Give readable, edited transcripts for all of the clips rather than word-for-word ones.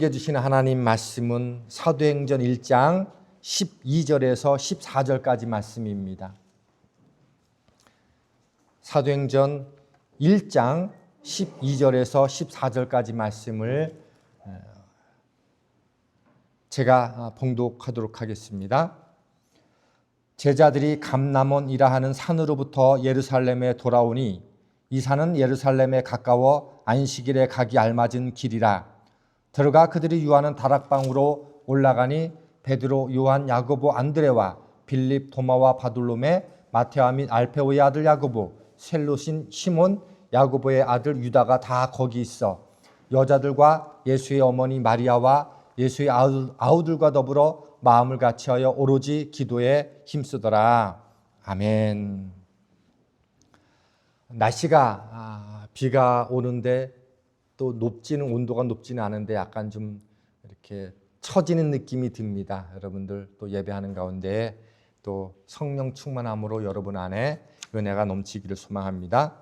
우리에게 주시는 하나님 말씀은 사도행전 1장 12절에서 14절까지 말씀입니다. 사도행전 1장 12절에서 14절까지 말씀을 제가 봉독하도록 하겠습니다. 제자들이 감람원이라 하는 산으로부터 예루살렘에 돌아오니 이 산은 예루살렘에 가까워 안식일에 가기 알맞은 길이라. 들어가 그들이 유하는 다락방으로 올라가니 베드로, 요한, 야고보, 안드레와 빌립, 도마와 바돌로메, 마테와 및 알페오의 아들 야고보, 셀롯인 시몬, 야고보의 아들 유다가 다 거기 있어 여자들과 예수의 어머니 마리아와 예수의 아우들과 더불어 마음을 같이하여 오로지 기도에 힘쓰더라. 아멘. 날씨가 비가 오는데 또 온도가 높지는 않은데 약간 좀 이렇게 처지는 느낌이 듭니다. 여러분들 또 예배하는 가운데 또 성령 충만함으로 여러분 안에 은혜가 넘치기를 소망합니다.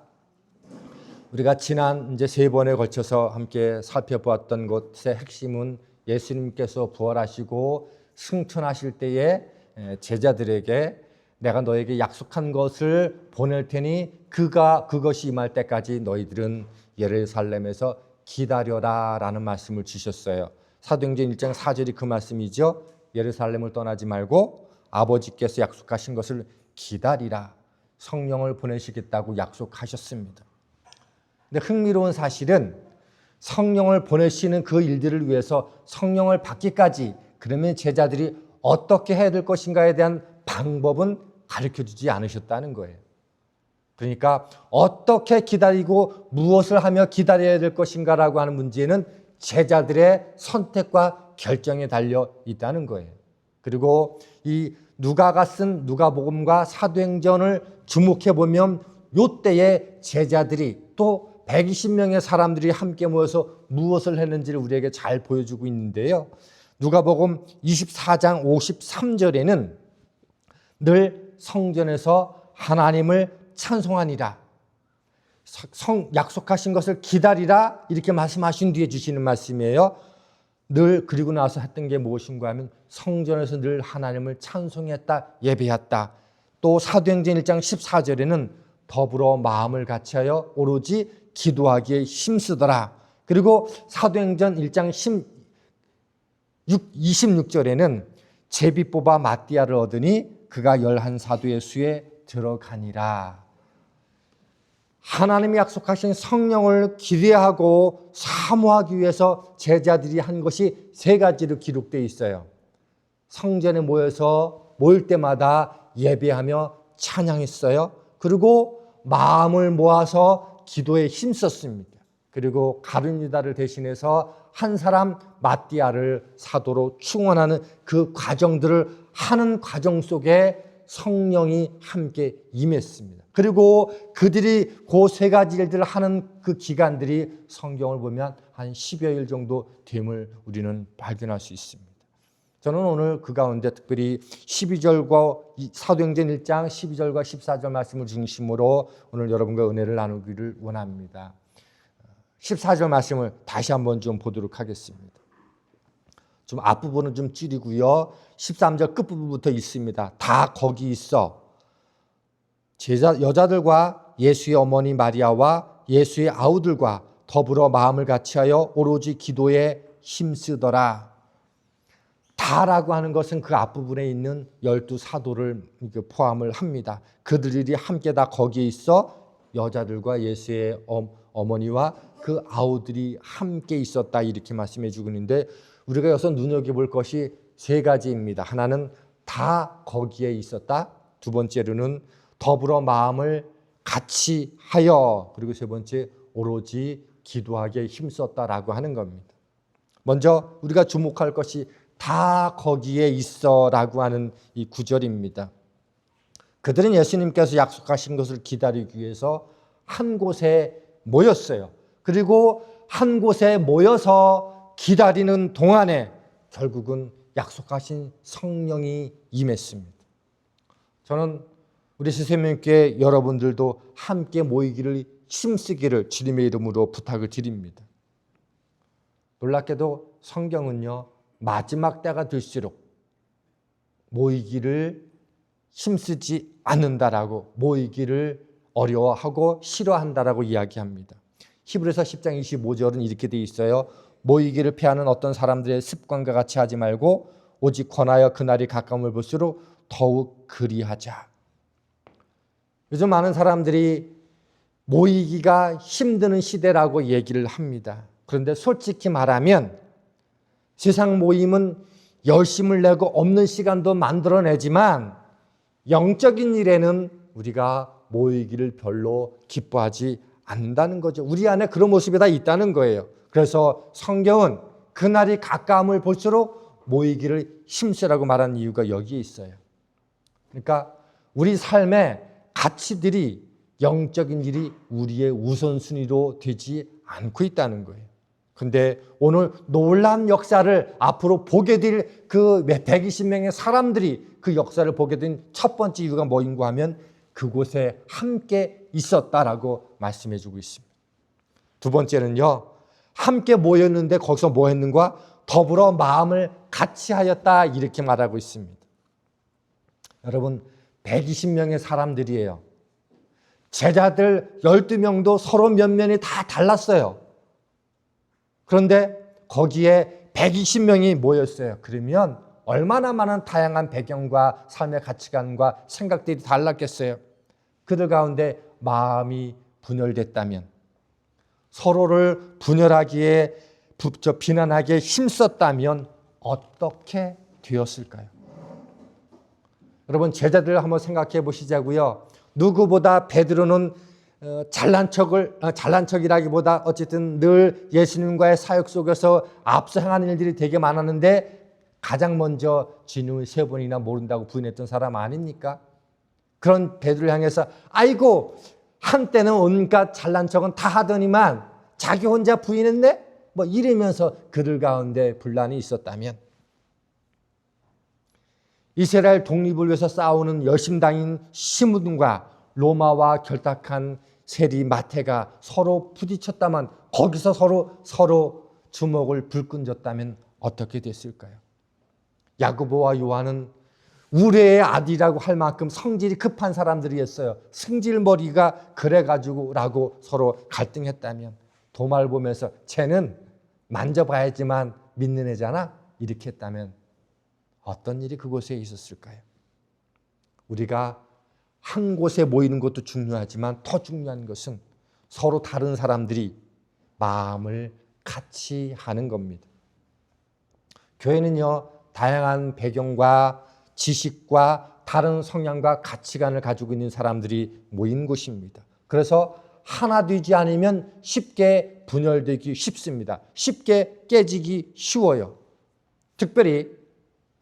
우리가 지난 이제 3번에 걸쳐서 함께 살펴보았던 것의 핵심은 예수님께서 부활하시고 승천하실 때에 제자들에게 내가 너에게 약속한 것을 보낼 테니 그것이 임할 때까지 너희들은 예루살렘에서 기다려라 라는 말씀을 주셨어요. 사도행전 1장 4절이 그 말씀이죠. 예루살렘을 떠나지 말고 아버지께서 약속하신 것을 기다리라. 성령을 보내시겠다고 약속하셨습니다. 근데 흥미로운 사실은 성령을 보내시는 그 일들을 위해서 성령을 받기까지 그러면 제자들이 어떻게 해야 될 것인가에 대한 방법은 가르쳐주지 않으셨다는 거예요. 그러니까 어떻게 기다리고 무엇을 하며 기다려야 될 것인가라고 하는 문제는 제자들의 선택과 결정에 달려 있다는 거예요. 그리고 이 누가가 쓴 누가복음과 사도행전을 주목해 보면 이때에 제자들이 또 120명의 사람들이 함께 모여서 무엇을 했는지를 우리에게 잘 보여주고 있는데요. 누가복음 24장 53절에는 늘 성전에서 하나님을 찬송하니라. 약속하신 것을 기다리라 이렇게 말씀하신 뒤에 주시는 말씀이에요. 늘 그리고 나서 했던 게 무엇인가 하면 성전에서 늘 하나님을 찬송했다, 예배했다. 또 사도행전 1장 14절에는 더불어 마음을 같이하여 오로지 기도하기에 힘쓰더라. 그리고 사도행전 1장 26절에는 제비 뽑아 마띠아를 얻으니 그가 11사도의 수에 들어가니라. 하나님이 약속하신 성령을 기대하고 사모하기 위해서 제자들이 한 것이 3가지로 기록되어 있어요. 성전에 모일 때마다 예배하며 찬양했어요. 그리고 마음을 모아서 기도에 힘썼습니다. 그리고 가룟 유다를 대신해서 한 사람 마띠아를 사도로 충원하는 그 과정들을 하는 과정 속에 성령이 함께 임했습니다. 그리고 그들이 그 3가지 일들을 하는 그 기간들이 성경을 보면 한 10여일 정도 됨을 우리는 발견할 수 있습니다. 저는 오늘 그 가운데 특별히 12절과 사도행전 1장 12절과 14절 말씀을 중심으로 오늘 여러분과 은혜를 나누기를 원합니다. 14절 말씀을 다시 한번 좀 보도록 하겠습니다. 좀 앞부분은 좀 줄이고요. 13절 끝부분부터 있습니다. 다 거기 있어. 여자들과 예수의 어머니 마리아와 예수의 아우들과 더불어 마음을 같이하여 오로지 기도에 힘쓰더라. 다라고 하는 것은 그 앞부분에 있는 12사도를 포함을 합니다. 그들이 함께 다 거기에 있어 여자들과 예수의 어머니와 그 아우들이 함께 있었다 이렇게 말씀해 주고 있는데 우리가 여기서 눈여겨볼 것이 3가지입니다. 하나는 다 거기에 있었다. 2번째로는 더불어 마음을 같이 하여 그리고 3번째 오로지 기도하기에 힘썼다라고 하는 겁니다. 먼저 우리가 주목할 것이 다 거기에 있어라고 하는 이 구절입니다. 그들은 예수님께서 약속하신 것을 기다리기 위해서 한 곳에 모였어요. 그리고 한 곳에 모여서 기다리는 동안에 결국은 약속하신 성령이 임했습니다. 저는 우리 시세명교회 여러분들도 함께 모이기를 힘쓰기를 주님의 이름으로 부탁을 드립니다. 놀랍게도 성경은요, 마지막 때가 될수록 모이기를 힘쓰지 않는다라고, 모이기를 어려워하고 싫어한다라고 이야기합니다. 히브리서 10장 25절은 이렇게 돼 있어요. 모이기를 피하는 어떤 사람들의 습관과 같이 하지 말고 오직 권하여 그날이 가까움을 볼수록 더욱 그리하자. 요즘 많은 사람들이 모이기가 힘드는 시대라고 얘기를 합니다. 그런데 솔직히 말하면 세상 모임은 열심을 내고 없는 시간도 만들어내지만 영적인 일에는 우리가 모이기를 별로 기뻐하지 않는다는 거죠. 우리 안에 그런 모습이 다 있다는 거예요. 그래서 성경은 그날이 가까움을 볼수록 모이기를 힘쓰라고 말하는 이유가 여기에 있어요. 그러니까 우리 삶의 가치들이, 영적인 일이 우리의 우선순위로 되지 않고 있다는 거예요. 근데 오늘 놀라운 역사를 앞으로 보게 될 그 120명의 사람들이 그 역사를 보게 된 첫 번째 이유가 뭐인가 하면 그곳에 함께 있었다라고 말씀해 주고 있습니다. 두 번째는요, 함께 모였는데 거기서 뭐 했는가? 더불어 마음을 같이 하였다, 이렇게 말하고 있습니다. 여러분, 120명의 사람들이에요. 제자들 12명도 서로 면면이 다 달랐어요. 그런데 거기에 120명이 모였어요. 그러면 얼마나 많은 다양한 배경과 삶의 가치관과 생각들이 달랐겠어요. 그들 가운데 마음이 분열됐다면, 서로를 분열하기에, 비난하기에 힘썼다면 어떻게 되었을까요? 여러분, 제자들 한번 생각해 보시자고요. 누구보다 베드로는 잘난 척이라기보다 어쨌든 늘 예수님과의 사역 속에서 앞서 행하는 일들이 되게 많았는데 가장 먼저 주님을 3번이나 모른다고 부인했던 사람 아닙니까? 그런 베드로를 향해서 아이고, 한때는 온갖 잘난 척은 다 하더니만 자기 혼자 부인했네? 뭐 이러면서 그들 가운데 분란이 있었다면, 이스라엘 독립을 위해서 싸우는 열심당인 시므온과 로마와 결탁한 세리 마태가 서로 부딪혔다만, 거기서 서로 주먹을 불끈졌다면 어떻게 됐을까요? 야고보와 요한은 우레의 아들이라고 할 만큼 성질이 급한 사람들이었어요. 승질머리가 그래가지고 라고 서로 갈등했다면, 도마를 보면서 쟤는 만져봐야지만 믿는 애잖아, 이렇게 했다면 어떤 일이 그곳에 있었을까요? 우리가 한 곳에 모이는 것도 중요하지만 더 중요한 것은 서로 다른 사람들이 마음을 같이 하는 겁니다. 교회는요, 다양한 배경과 지식과 다른 성향과 가치관을 가지고 있는 사람들이 모인 곳입니다. 그래서 하나 되지 않으면 쉽게 분열되기 쉽습니다. 쉽게 깨지기 쉬워요. 특별히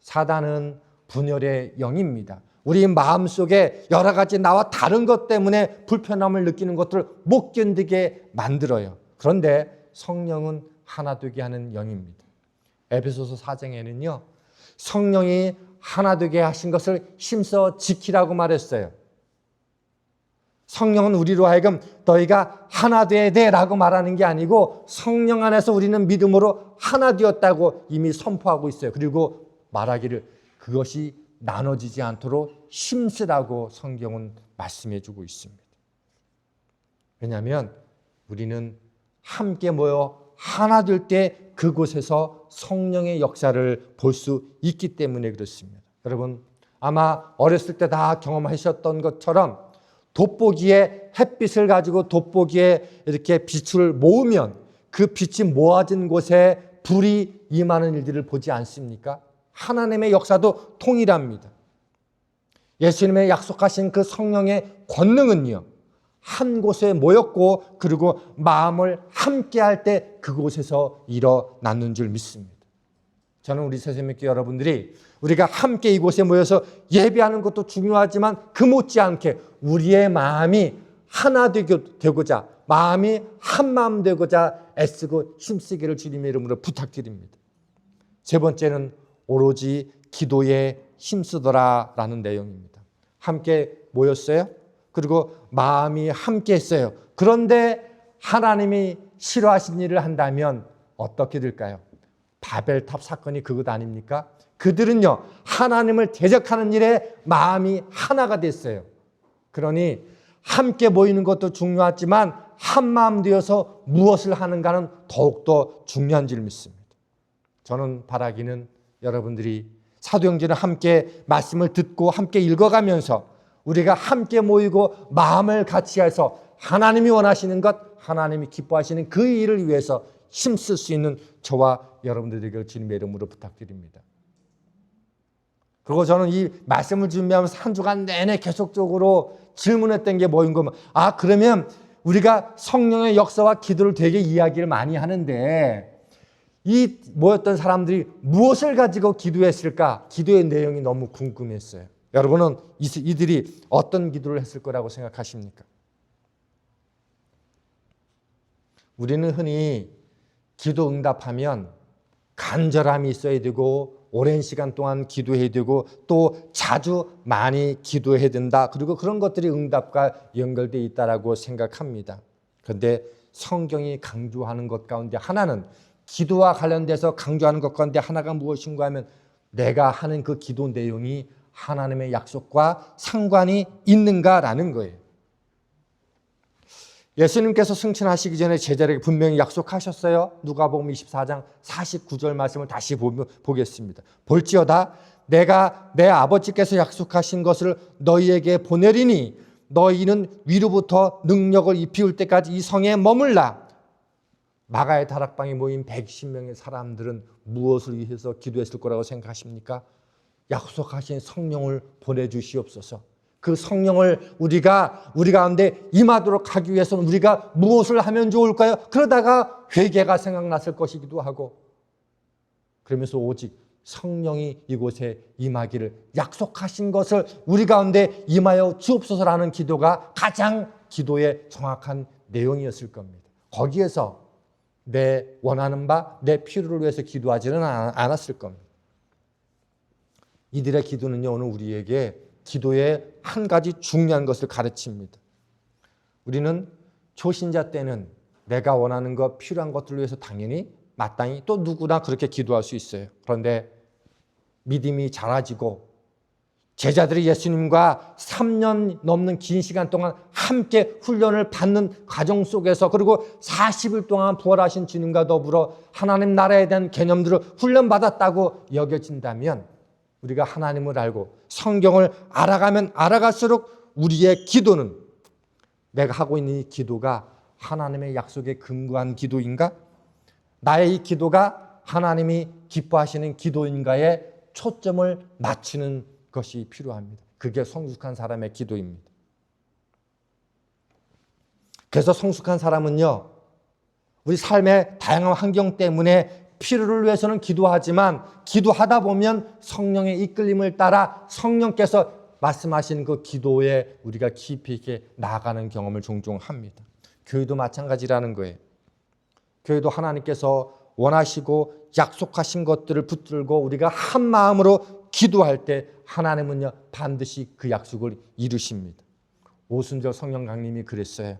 사단은 분열의 영입니다. 우리 마음속에 여러 가지 나와 다른 것 때문에 불편함을 느끼는 것들을 못 견디게 만들어요. 그런데 성령은 하나 되게 하는 영입니다. 에베소서 4장에는요, 성령이 하나 되게 하신 것을 힘써 지키라고 말했어요. 성령은 우리로 하여금 너희가 하나 돼야 돼 라고 말하는 게 아니고, 성령 안에서 우리는 믿음으로 하나 되었다고 이미 선포하고 있어요. 그리고 말하기를 그것이 나눠지지 않도록 힘쓰라고 성경은 말씀해 주고 있습니다. 왜냐하면 우리는 함께 모여 하나 될 때 그곳에서 성령의 역사를 볼 수 있기 때문에 그렇습니다. 여러분, 아마 어렸을 때 다 경험하셨던 것처럼 돋보기에 햇빛을 가지고 돋보기에 이렇게 빛을 모으면 그 빛이 모아진 곳에 불이 임하는 일들을 보지 않습니까? 하나님의 역사도 동일합니다. 예수님의 약속하신 그 성령의 권능은요, 한 곳에 모였고 그리고 마음을 함께 할 때 그곳에서 일어나는 줄 믿습니다. 저는 우리 새샘교회 여러분들이 우리가 함께 이곳에 모여서 예배하는 것도 중요하지만 그 못지않게 우리의 마음이 하나 되고자, 마음이 한 마음 되고자 애쓰고 힘쓰기를 주님의 이름으로 부탁드립니다. 세 번째는 오로지 기도에 힘쓰더라라는 내용입니다. 함께 모였어요. 그리고 마음이 함께 했어요. 그런데 하나님이 싫어하신 일을 한다면 어떻게 될까요? 바벨탑 사건이 그것 아닙니까? 그들은요, 하나님을 대적하는 일에 마음이 하나가 됐어요. 그러니 함께 모이는 것도 중요하지만 한 마음 되어서 무엇을 하는가는 더욱더 중요한 줄 믿습니다. 저는 바라기는 여러분들이 사도행전을 함께 말씀을 듣고 함께 읽어가면서 우리가 함께 모이고 마음을 같이 해서 하나님이 원하시는 것, 하나님이 기뻐하시는 그 일을 위해서 힘쓸 수 있는 저와 여러분들에게 주님의 이름으로 부탁드립니다. 그리고 저는 이 말씀을 준비하면서 한 주간 내내 계속적으로 질문했던 게 뭐인 거면, 그러면 우리가 성령의 역사와 기도를 되게 이야기를 많이 하는데 이 모였던 사람들이 무엇을 가지고 기도했을까? 기도의 내용이 너무 궁금했어요. 여러분은 이들이 어떤 기도를 했을 거라고 생각하십니까? 우리는 흔히 기도 응답하면 간절함이 있어야 되고 오랜 시간 동안 기도해야 되고 또 자주 많이 기도해야 된다. 그리고 그런 것들이 응답과 연결되어 있다고 생각합니다. 그런데 성경이 강조하는 것 가운데 하나는, 기도와 관련돼서 강조하는 것 가운데 하나가 무엇인가 하면 내가 하는 그 기도 내용이 하나님의 약속과 상관이 있는가라는 거예요. 예수님께서 승천하시기 전에 제자에게 분명히 약속하셨어요. 누가복음 24장 49절 말씀을 다시 보겠습니다. 볼지어다 내가 내 아버지께서 약속하신 것을 너희에게 보내리니 너희는 위로부터 능력을 입히울 때까지 이 성에 머물라. 마가의 다락방에 모인 120명의 사람들은 무엇을 위해서 기도했을 거라고 생각하십니까? 약속하신 성령을 보내주시옵소서. 그 성령을 우리 가운데 임하도록 하기 위해서는 우리가 무엇을 하면 좋을까요? 그러다가 회개가 생각났을 것이기도 하고, 그러면서 오직 성령이 이곳에 임하기를 약속하신 것을 우리 가운데 임하여 주옵소서라는 기도가 가장 기도의 정확한 내용이었을 겁니다. 거기에서 내 원하는 바, 내 필요를 위해서 기도하지는 않았을 겁니다. 이들의 기도는요, 오늘 우리에게 기도의 한 가지 중요한 것을 가르칩니다. 우리는 초신자 때는 내가 원하는 것, 필요한 것들을 위해서 당연히 마땅히 또 누구나 그렇게 기도할 수 있어요. 그런데 믿음이 자라지고 제자들이 예수님과 3년 넘는 긴 시간 동안 함께 훈련을 받는 과정 속에서, 그리고 40일 동안 부활하신 주님과 더불어 하나님 나라에 대한 개념들을 훈련받았다고 여겨진다면, 우리가 하나님을 알고 성경을 알아가면 알아갈수록 우리의 기도는, 내가 하고 있는 이 기도가 하나님의 약속에 근거한 기도인가? 나의 이 기도가 하나님이 기뻐하시는 기도인가에 초점을 맞추는 것이 필요합니다. 그게 성숙한 사람의 기도입니다. 그래서 성숙한 사람은요, 우리 삶의 다양한 환경 때문에 필요를 위해서는 기도하지만 기도하다 보면 성령의 이끌림을 따라 성령께서 말씀하시는 그 기도에 우리가 깊이 있게 나아가는 경험을 종종 합니다. 교회도 마찬가지라는 거예요. 교회도 하나님께서 원하시고 약속하신 것들을 붙들고 우리가 한 마음으로 기도할 때 하나님은요, 반드시 그 약속을 이루십니다. 오순절 성령 강림이 그랬어요.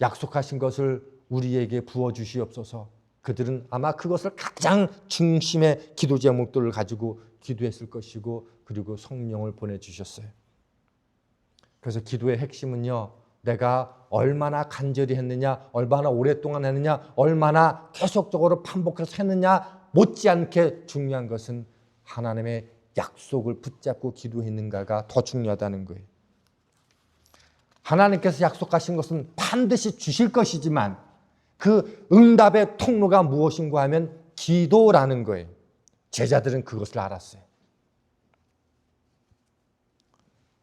약속하신 것을 우리에게 부어주시옵소서. 그들은 아마 그것을 가장 중심의 기도 제목들을 가지고 기도했을 것이고, 그리고 성령을 보내주셨어요. 그래서 기도의 핵심은요, 내가 얼마나 간절히 했느냐, 얼마나 오랫동안 했느냐, 얼마나 계속적으로 반복해서 했느냐 못지않게 중요한 것은 하나님의 약속을 붙잡고 기도했는가가 더 중요하다는 거예요. 하나님께서 약속하신 것은 반드시 주실 것이지만 그 응답의 통로가 무엇인가 하면 기도라는 거예요. 제자들은 그것을 알았어요.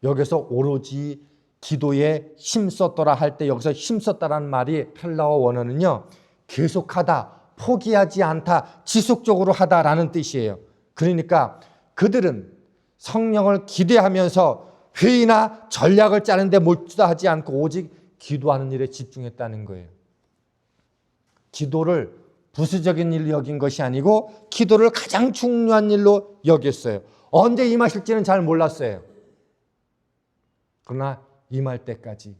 여기서 오로지 기도에 힘썼더라 할 때, 여기서 힘썼다라는 말이 헬라어 원어는요, 계속하다, 포기하지 않다, 지속적으로 하다라는 뜻이에요. 그러니까 그들은 성령을 기대하면서 회의나 전략을 짜는데 몰두하지 않고 오직 기도하는 일에 집중했다는 거예요. 기도를 부수적인 일로 여긴 것이 아니고 기도를 가장 중요한 일로 여겼어요. 언제 임하실지는 잘 몰랐어요. 그러나 임할 때까지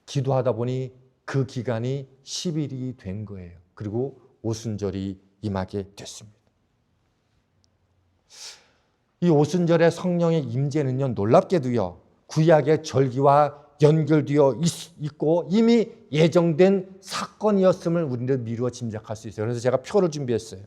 기도하다 보니 그 기간이 10일이 된 거예요. 그리고 오순절이 임하게 됐습니다. 이 오순절의 성령의 임재는요, 놀랍게도요, 구약의 절기와 연결되어 있고 이미 예정된 사건이었음을 우리는 미루어 짐작할 수 있어요. 그래서 제가 표를 준비했어요.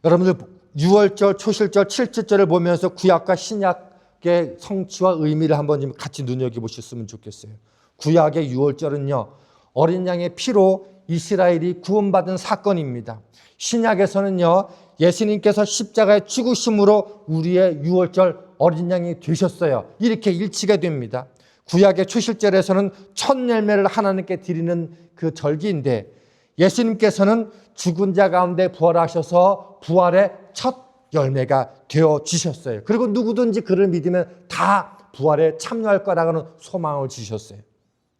여러분들 6월절, 초실절, 칠칠절을 보면서 구약과 신약의 성취와 의미를 한번 좀 같이 눈여겨보셨으면 좋겠어요. 구약의 6월절은요, 어린 양의 피로 이스라엘이 구원받은 사건입니다. 신약에서는요, 예수님께서 십자가에 죽으심으로 우리의 6월절 어린 양이 되셨어요. 이렇게 일치가 됩니다. 구약의 초실절에서는 첫 열매를 하나님께 드리는 그 절기인데, 예수님께서는 죽은 자 가운데 부활하셔서 부활의 첫 열매가 되어 주셨어요. 그리고 누구든지 그를 믿으면 다 부활에 참여할 거라는 소망을 주셨어요.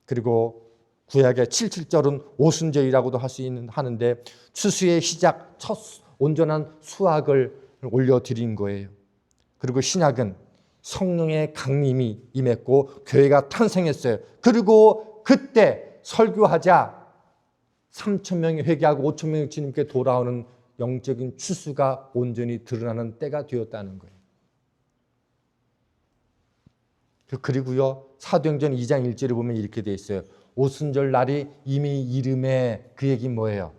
그리고 구약의 77절은 오순절이라고도 할 수 하는데, 추수의 시작, 첫 온전한 수확을 올려드린 거예요. 그리고 신약은 성령의 강림이 임했고 교회가 탄생했어요. 그리고 그때 설교하자 3,000명이 회개하고 5,000명이 주님께 돌아오는 영적인 추수가 온전히 드러나는 때가 되었다는 거예요. 그리고요, 사도행전 2장 1절에 보면 이렇게 돼 있어요. 오순절 날이 이미 이름에, 그 얘기 뭐예요?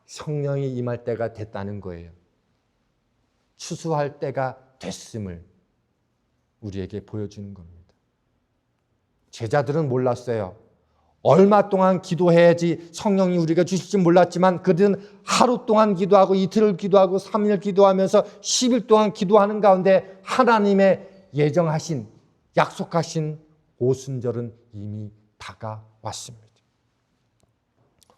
성령이 임할 때가 됐다는 거예요. 추수할 때가 됐음을 우리에게 보여주는 겁니다. 제자들은 몰랐어요. 얼마 동안 기도해야지 성령이 우리가 주실지 몰랐지만 그들은 하루 동안 기도하고 이틀을 기도하고 3일 기도하면서 10일 동안 기도하는 가운데 하나님의 예정하신, 약속하신 오순절은 이미 다가왔습니다.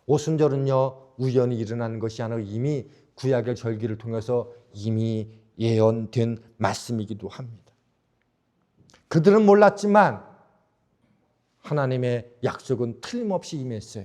오순절은요, 우연히 일어나는 것이 아니라 이미 구약의 절기를 통해서 이미 예언된 말씀이기도 합니다. 그들은 몰랐지만 하나님의 약속은 틀림없이 임했어요.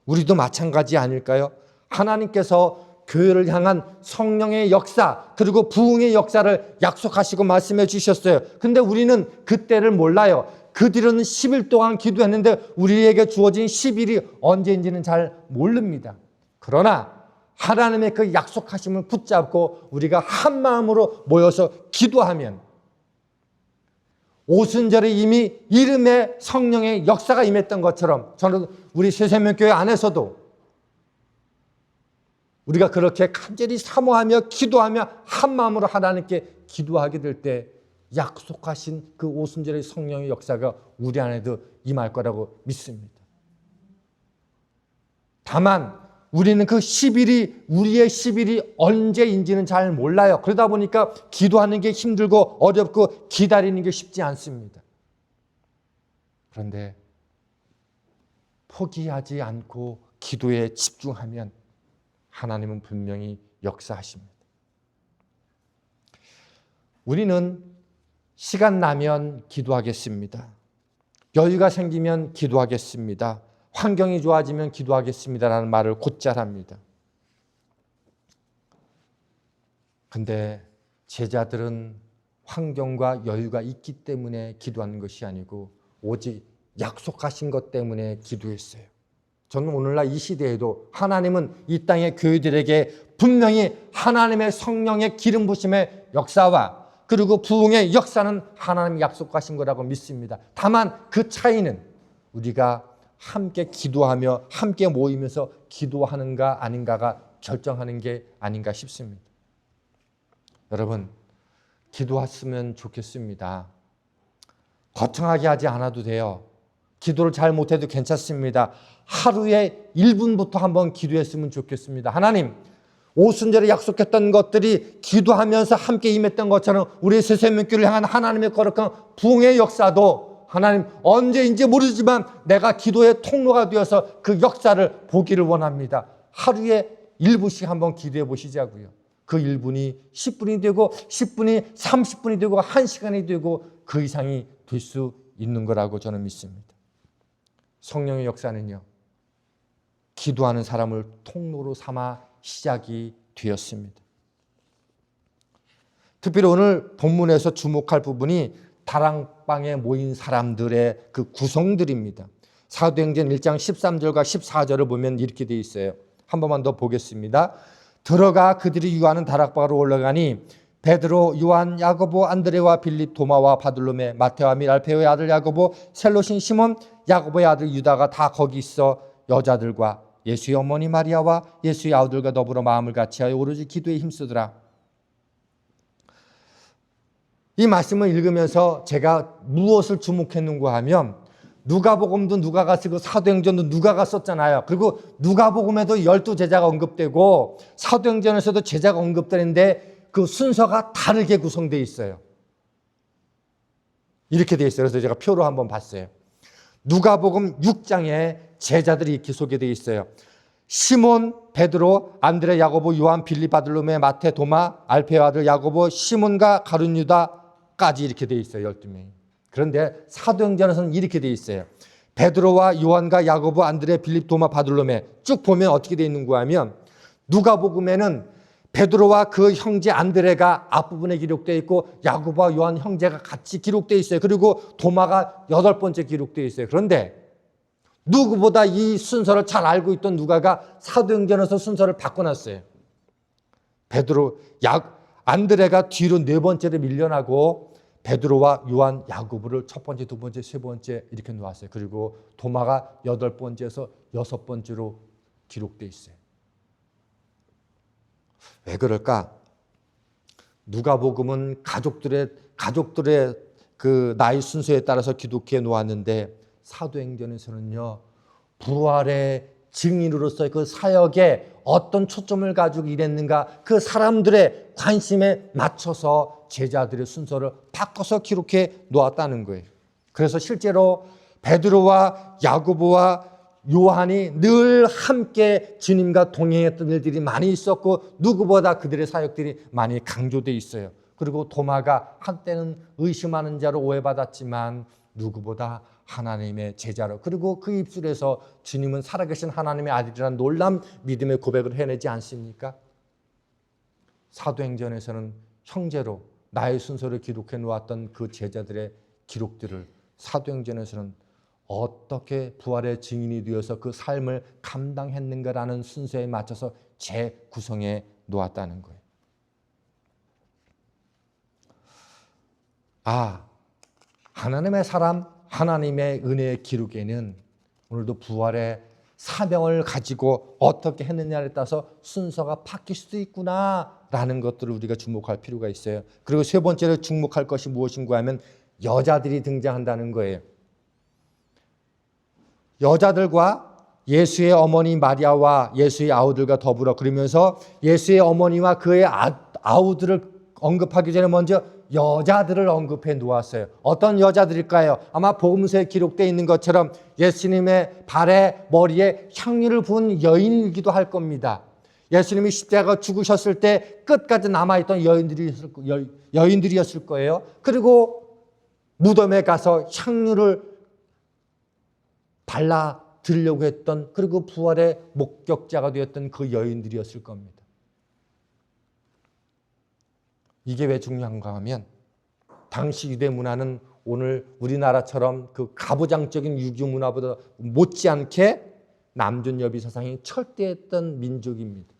우리도 마찬가지 아닐까요? 하나님께서 교회를 향한 성령의 역사, 그리고 부흥의 역사를 약속하시고 말씀해 주셨어요. 근데 우리는 그때를 몰라요. 그들은 10일 동안 기도했는데 우리에게 주어진 10일이 언제인지는 잘 모릅니다. 그러나 하나님의 그 약속하심을 붙잡고 우리가 한 마음으로 모여서 기도하면 오순절에 이미 이름의 성령의 역사가 임했던 것처럼, 저는 우리 새생명교회 안에서도 우리가 그렇게 간절히 사모하며 기도하며 한 마음으로 하나님께 기도하게 될 때 약속하신 그 오순절의 성령의 역사가 우리 안에도 임할 거라고 믿습니다. 다만 우리는 그 10일이, 우리의 10일이 언제인지는 잘 몰라요. 그러다 보니까 기도하는 게 힘들고 어렵고 기다리는 게 쉽지 않습니다. 그런데 포기하지 않고 기도에 집중하면 하나님은 분명히 역사하십니다. 우리는 시간 나면 기도하겠습니다. 여유가 생기면 기도하겠습니다. 환경이 좋아지면 기도하겠습니다라는 말을 곧잘 합니다. 근데 제자들은 환경과 여유가 있기 때문에 기도하는 것이 아니고 오직 약속하신 것 때문에 기도했어요. 저는 오늘날 이 시대에도 하나님은 이 땅의 교회들에게 분명히 하나님의 성령의 기름 부심의 역사와 그리고 부흥의 역사는 하나님이 약속하신 거라고 믿습니다. 다만 그 차이는 우리가 함께 기도하며 함께 모이면서 기도하는가 아닌가가 결정하는 게 아닌가 싶습니다. 여러분, 기도했으면 좋겠습니다. 거창하게 하지 않아도 돼요. 기도를 잘 못해도 괜찮습니다. 하루에 1분부터 한번 기도했으면 좋겠습니다. 하나님, 오순절에 약속했던 것들이 기도하면서 함께 임했던 것처럼 우리 새생명교회를 향한 하나님의 거룩한 부흥의 역사도 하나님 언제인지 모르지만 내가 기도의 통로가 되어서 그 역사를 보기를 원합니다. 하루에 1분씩 한번 기도해 보시자고요. 그 1분이 10분이 되고 10분이 30분이 되고 1시간이 되고 그 이상이 될 수 있는 거라고 저는 믿습니다. 성령의 역사는요, 기도하는 사람을 통로로 삼아 시작이 되었습니다. 특별히 오늘 본문에서 주목할 부분이 다락방에 모인 사람들의 그 구성들입니다. 사도행전 1장 13절과 14절을 보면 이렇게 되어 있어요. 한 번만 더 보겠습니다. 들어가 그들이 유하는 다락방으로 올라가니 베드로, 요한, 야고보, 안드레와 빌립, 도마와 바들로메, 마테와 및 알페오의 아들 야고보, 셀롯인 시몬, 야고보의 아들 유다가 다 거기 있어 여자들과 예수의 어머니 마리아와 예수의 아우들과 더불어 마음을 같이하여 오로지 기도에 힘쓰더라. 이 말씀을 읽으면서 제가 무엇을 주목했는가 하면 누가복음도 누가가 쓰고 사도행전도 누가가 썼잖아요. 그리고 누가복음에도 12제자가 언급되고 사도행전에서도 제자가 언급되는데 그 순서가 다르게 구성되어 있어요. 이렇게 되어 있어요. 그래서 제가 표로 한번 봤어요. 누가복음 6장에 제자들이 이렇게 소개되어 있어요. 시몬, 베드로, 안드레, 야고보, 요한, 빌립, 바들로메, 마테, 도마, 알페의 아들 야고보, 시몬과 가룟 유다까지 이렇게 되어 있어요. 12명이. 그런데 사도행전에서는 이렇게 되어 있어요. 베드로와 요한과 야고보, 안드레, 빌립, 도마, 바들로메 쭉 보면 어떻게 되어 있는가 하면 누가복음에는 베드로와 그 형제 안드레가 앞부분에 기록되어 있고 야고보와 요한 형제가 같이 기록되어 있어요. 그리고 도마가 8번째 기록되어 있어요. 그런데 누구보다 이 순서를 잘 알고 있던 누가가 사도행전에서 순서를 바꿔놨어요. 베드로, 안드레가 뒤로 4번째로 밀려나고 베드로와 요한, 야고보를 첫 번째, 두 번째, 세 번째 이렇게 놓았어요. 그리고 도마가 8번째에서 6번째로 기록되어 있어요. 왜 그럴까? 누가복음은 가족들의 그 나이 순서에 따라서 기록해 놓았는데 사도행전에서는요, 부활의 증인으로서의 그 사역에 어떤 초점을 가지고 일했는가, 그 사람들의 관심에 맞춰서 제자들의 순서를 바꿔서 기록해 놓았다는 거예요. 그래서 실제로 베드로와 야고보와 요한이 늘 함께 주님과 동행했던 일들이 많이 있었고 누구보다 그들의 사역들이 많이 강조되어 있어요. 그리고 도마가 한때는 의심하는 자로 오해받았지만 누구보다 하나님의 제자로, 그리고 그 입술에서 주님은 살아계신 하나님의 아들이라는 놀라운 믿음의 고백을 해내지 않습니까? 사도행전에서는 형제로 나의 순서를 기록해 놓았던 그 제자들의 기록들을 사도행전에서는 어떻게 부활의 증인이 되어서 그 삶을 감당했는가라는 순서에 맞춰서 재구성해 놓았다는 거예요. 하나님의 사람, 하나님의 은혜의 기록에는 오늘도 부활의 사명을 가지고 어떻게 했느냐에 따라서 순서가 바뀔 수도 있구나라는 것들을 우리가 주목할 필요가 있어요. 그리고 세 번째로 주목할 것이 무엇인가 하면 여자들이 등장한다는 거예요. 여자들과 예수의 어머니 마리아와 예수의 아우들과 더불어, 그러면서 예수의 어머니와 그의 아우들을 언급하기 전에 먼저 여자들을 언급해 놓았어요. 어떤 여자들일까요? 아마 복음서에 기록되어 있는 것처럼 예수님의 발에 머리에 향유를 부은 여인이기도 할 겁니다. 예수님이 십자가 죽으셨을 때 끝까지 남아있던 여인들이었을 거예요. 그리고 무덤에 가서 향유를 발라 드리려고 했던, 그리고 부활의 목격자가 되었던 그 여인들이었을 겁니다. 이게 왜 중요한가 하면 당시 유대 문화는 오늘 우리나라처럼 그 가부장적인 유교 문화보다 못지않게 남존여비 사상이 철대했던 민족입니다.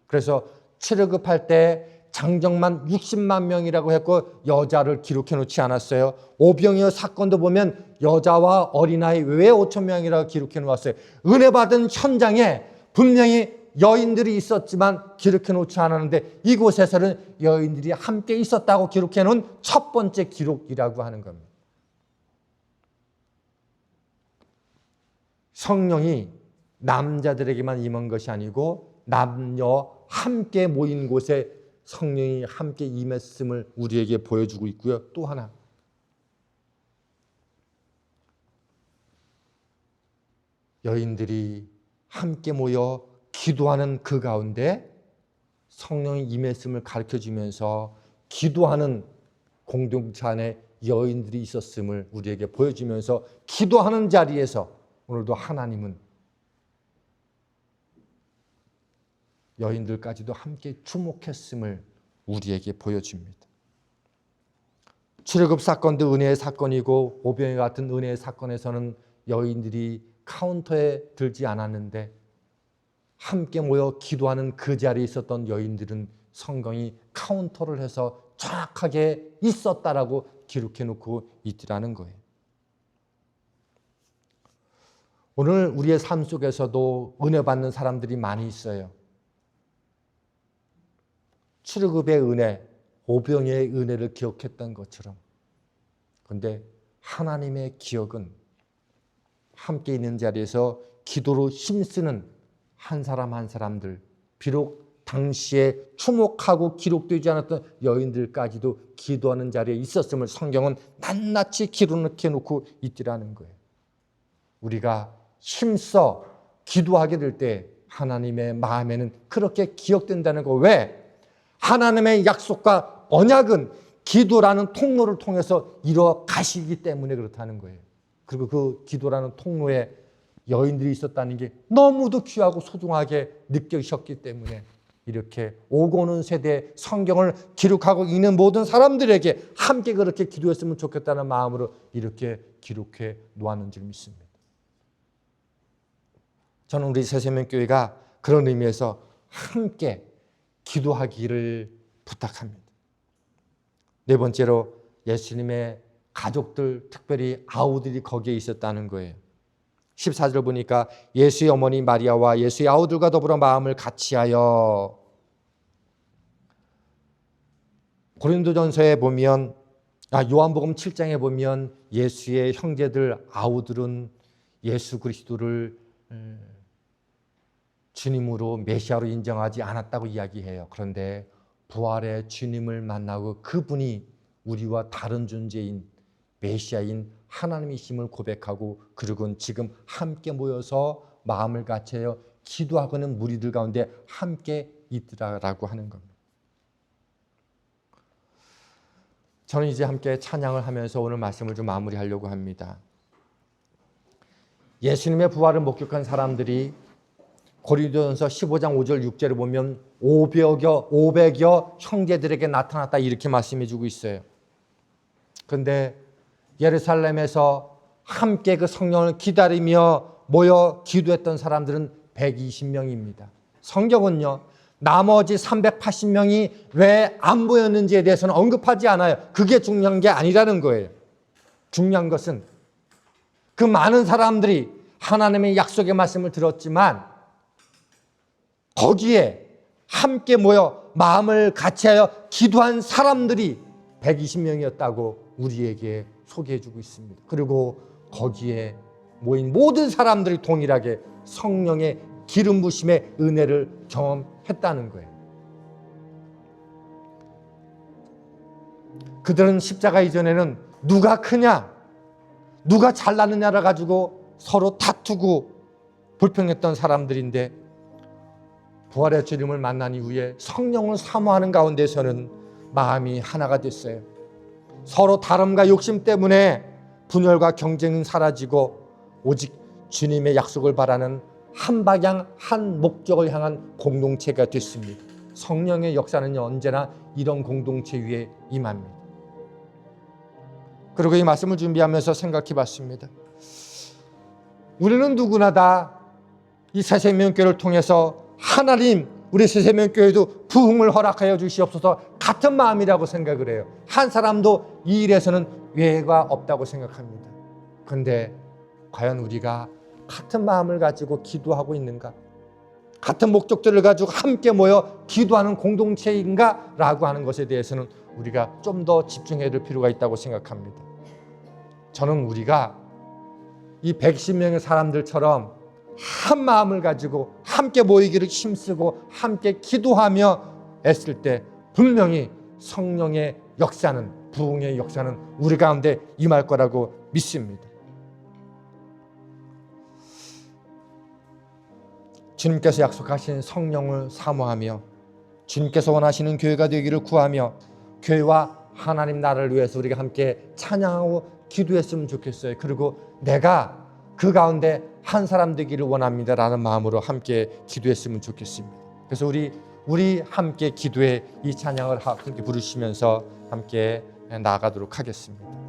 그래서 출애굽할 때 장정만 60만 명이라고 했고 여자를 기록해 놓지 않았어요. 오병이어 사건도 보면 여자와 어린아이 외에 5천 명이라고 기록해 놓았어요. 은혜 받은 현장에 분명히 여인들이 있었지만 기록해 놓지 않았는데 이곳에서는 여인들이 함께 있었다고 기록해 놓은 첫 번째 기록이라고 하는 겁니다. 성령이 남자들에게만 임한 것이 아니고 남녀 함께 모인 곳에 성령이 함께 임했음을 우리에게 보여주고 있고요. 또 하나, 여인들이 함께 모여 기도하는 그 가운데 성령이 임했음을 가르쳐주면서 기도하는 공동체 안에 여인들이 있었음을 우리에게 보여주면서 기도하는 자리에서 오늘도 하나님은 여인들까지도 함께 주목했음을 우리에게 보여줍니다. 출애굽 사건도 은혜의 사건이고 오병이어 같은 은혜의 사건에서는 여인들이 카운터에 들지 않았는데 함께 모여 기도하는 그 자리에 있었던 여인들은 성경이 카운터를 해서 정확하게 있었다라고 기록해 놓고 있더라는 거예요. 오늘 우리의 삶 속에서도 은혜 받는 사람들이 많이 있어요. 출애굽의 은혜, 오병이의 은혜를 기억했던 것처럼. 그런데 하나님의 기억은 함께 있는 자리에서 기도로 힘쓰는 한 사람 한 사람들, 비록 당시에 추목하고 기록되지 않았던 여인들까지도 기도하는 자리에 있었음을 성경은 낱낱이 기록해 놓고 있더라는 거예요. 우리가 힘써 기도하게 될 때 하나님의 마음에는 그렇게 기억된다는 거. 왜? 하나님의 약속과 언약은 기도라는 통로를 통해서 이루어 가시기 때문에 그렇다는 거예요. 그리고 그 기도라는 통로에 여인들이 있었다는 게 너무도 귀하고 소중하게 느껴지셨기 때문에 이렇게 오고 오는 세대에 성경을 기록하고 있는 모든 사람들에게 함께 그렇게 기도했으면 좋겠다는 마음으로 이렇게 기록해 놓았는 줄 믿습니다. 저는 우리 새세명교회가 그런 의미에서 함께 기도하기를 부탁합니다. 네 번째로 예수님의 가족들, 특별히 아우들이 거기에 있었다는 거예요. 14절 보니까 예수의 어머니 마리아와 예수의 아우들과 더불어 마음을 같이하여. 고린도전서에 보면, 요한복음 7장에 보면 예수의 형제들 아우들은 예수 그리스도를 주님으로 메시아로 인정하지 않았다고 이야기해요. 그런데 부활의 주님을 만나고 그분이 우리와 다른 존재인 메시아인 하나님이심을 고백하고 그리고 지금 함께 모여서 마음을 같이하여 기도하고는 무리들 가운데 함께 있더라라고 하는 겁니다. 저는 이제 함께 찬양을 하면서 오늘 말씀을 좀 마무리하려고 합니다. 예수님의 부활을 목격한 사람들이 고린도전서 15장 5절 6절을 보면 500여 형제들에게 나타났다 이렇게 말씀해 주고 있어요. 그런데 예루살렘에서 함께 그 성령을 기다리며 모여 기도했던 사람들은 120명입니다. 성경은요, 나머지 380명이 왜 안 보였는지에 대해서는 언급하지 않아요. 그게 중요한 게 아니라는 거예요. 중요한 것은 그 많은 사람들이 하나님의 약속의 말씀을 들었지만 거기에 함께 모여 마음을 같이하여 기도한 사람들이 120명이었다고 우리에게 소개해주고 있습니다. 그리고 거기에 모인 모든 사람들이 동일하게 성령의 기름 부심의 은혜를 경험했다는 거예요. 그들은 십자가 이전에는 누가 크냐, 누가 잘나느냐를 가지고 서로 다투고 불평했던 사람들인데 부활의 주님을 만난 이후에 성령을 사모하는 가운데서는 마음이 하나가 됐어요. 서로 다름과 욕심 때문에 분열과 경쟁은 사라지고 오직 주님의 약속을 바라는 한 방향 한 목적을 향한 공동체가 됐습니다. 성령의 역사는 언제나 이런 공동체 위에 임합니다. 그리고 이 말씀을 준비하면서 생각해 봤습니다. 우리는 누구나 다 이 새생명교회를 통해서 하나님 우리 새생명교회도 부흥을 허락하여 주시옵소서 같은 마음이라고 생각을 해요. 한 사람도 이 일에서는 외가 없다고 생각합니다. 그런데 과연 우리가 같은 마음을 가지고 기도하고 있는가? 같은 목적들을 가지고 함께 모여 기도하는 공동체인가? 라고 하는 것에 대해서는 우리가 좀 더 집중해야 될 필요가 있다고 생각합니다. 저는 우리가 이 110명의 사람들처럼 한 마음을 가지고 함께 모이기를 힘쓰고 함께 기도하며 애쓸 때 분명히 성령의 역사는, 부흥의 역사는 우리 가운데 임할 거라고 믿습니다. 주님께서 약속하신 성령을 사모하며 주님께서 원하시는 교회가 되기를 구하며 교회와 하나님 나라를 위해서 우리가 함께 찬양하고 기도했으면 좋겠어요. 그리고 내가 그 가운데 한 사람 되기를 원합니다라는 마음으로 함께 기도했으면 좋겠습니다. 그래서 우리 함께 기도해 이 찬양을 함께 부르시면서 함께 나아가도록 하겠습니다.